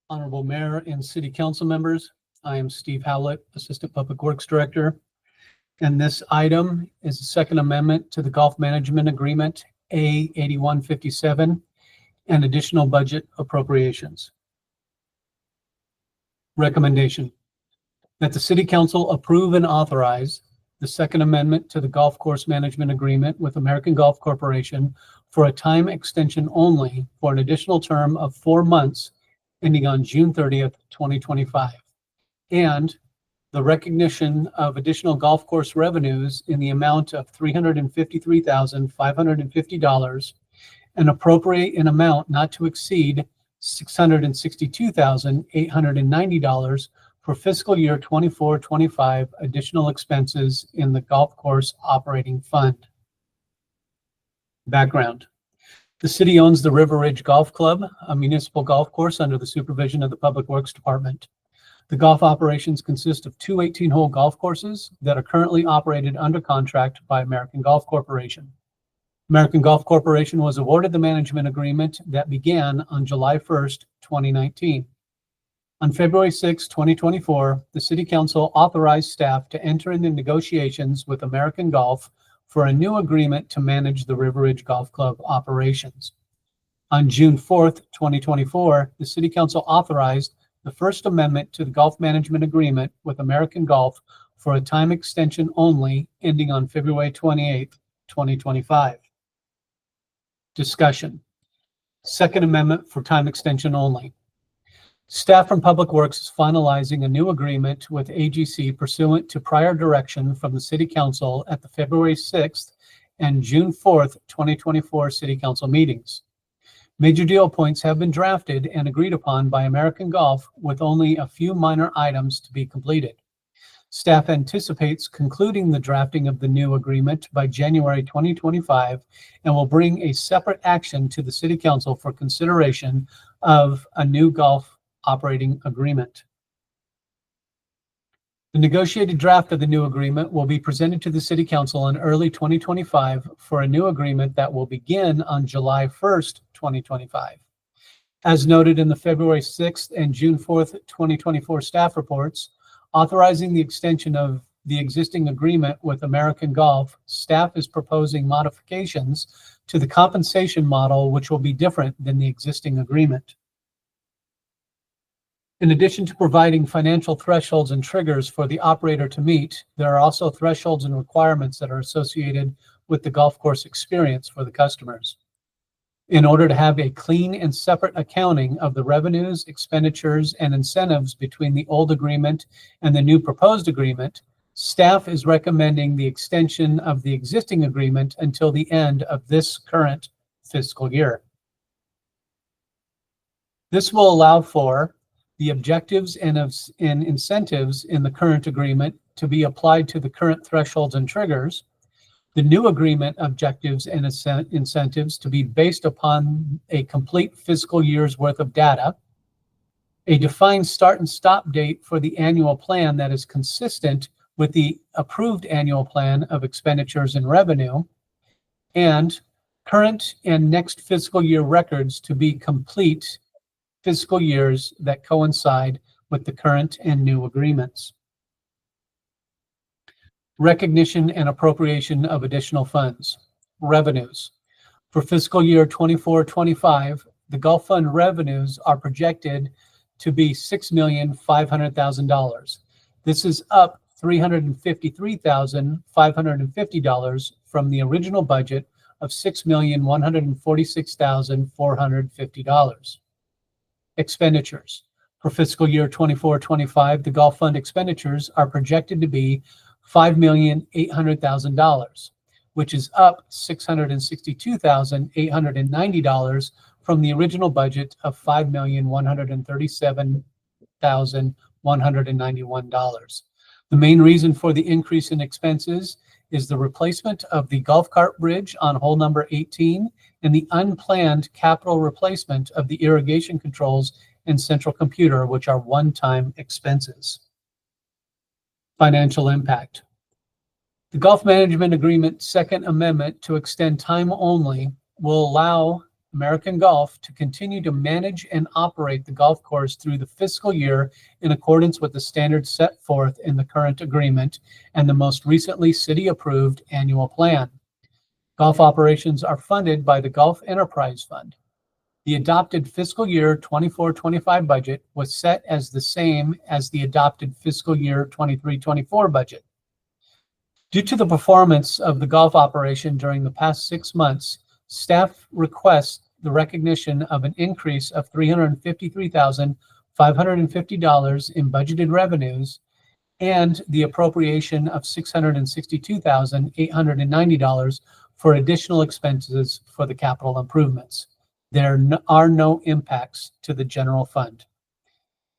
Honorable Mayor and City Council members, I am Steve Howlett, Assistant Public Works Director. And this item is the Second Amendment to the Golf Management Agreement A8157 and additional budget appropriations. Recommendation that the City Council approve and authorize the Second Amendment to the Golf Course Management Agreement with American Golf Corporation for a time extension only for an additional term of 4 months ending on June 30th, 2025, and the recognition of additional golf course revenues in the amount of $353,550 and appropriate an amount not to exceed $662,890 for fiscal year 24-25 additional expenses in the Golf Course Operating Fund. Background. The city owns the River Ridge Golf Club, a municipal golf course under the supervision of the Public Works Department. The golf operations consist of two 18-hole golf courses that are currently operated under contract by American Golf Corporation. American Golf Corporation was awarded the management agreement that began on July 1st, 2019. On February 6, 2024, the City Council authorized staff to enter into negotiations with American Golf for a new agreement to manage the River Ridge Golf Club operations. On June 4th, 2024, the City Council authorized the First Amendment to the Golf Management Agreement with American Golf for a time extension only, ending on February 28th, 2025. Discussion. Second Amendment for time extension only. Staff from Public Works is finalizing a new agreement with AGC pursuant to prior direction from the City Council at the February 6th and June 4th, 2024 City Council meetings. Major deal points have been drafted and agreed upon by American Golf with only a few minor items to be completed. Staff anticipates concluding the drafting of the new agreement by January 2025 and will bring a separate action to the City Council for consideration of a new golf operating agreement. The negotiated draft of the new agreement will be presented to the City Council in early 2025 for a new agreement that will begin on July 1st, 2025. As noted in the February 6th and June 4th, 2024 staff reports, authorizing the extension of the existing agreement with American Golf, staff is proposing modifications to the compensation model, which will be different than the existing agreement. In addition to providing financial thresholds and triggers for the operator to meet, there are also thresholds and requirements that are associated with the golf course experience for the customers. In order to have a clean and separate accounting of the revenues, expenditures, and incentives between the old agreement and the new proposed agreement, staff is recommending the extension of the existing agreement until the end of this current fiscal year. This will allow for the objectives and incentives in the current agreement to be applied to the current thresholds and triggers, the new agreement objectives and incentives to be based upon a complete fiscal year's worth of data, a defined start and stop date for the annual plan that is consistent with the approved annual plan of expenditures and revenue, and current and next fiscal year records to be complete fiscal years that coincide with the current and new agreements. Recognition and appropriation of additional funds. Revenues. For fiscal year 24-25, the Golf Fund revenues are projected to be $6,500,000. This is up $353,550 from the original budget of $6,146,450. Expenditures. For fiscal year 24-25, the Golf Fund expenditures are projected to be $5,800,000, which is up $662,890 from the original budget of $5,137,191. The main reason for the increase in expenses is the replacement of the golf cart bridge on hole number 18 and the unplanned capital replacement of the irrigation controls and central computer, which are one-time expenses. Financial impact. The Golf Management Agreement Second Amendment to extend time only will allow American Golf to continue to manage and operate the golf course through the fiscal year in accordance with the standards set forth in the current agreement and the most recently city-approved annual plan. Golf operations are funded by the Golf Enterprise Fund. The adopted fiscal year 24-25 budget was set as the same as the adopted fiscal year 23-24 budget. Due to the performance of the golf operation during the past 6 months, staff requests the recognition of an increase of $353,550 in budgeted revenues and the appropriation of $662,890 for additional expenses for the capital improvements. There are no impacts to the general fund.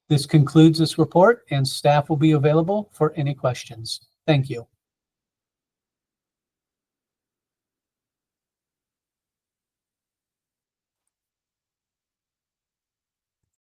This concludes this report, and staff will be available for any questions. Thank you.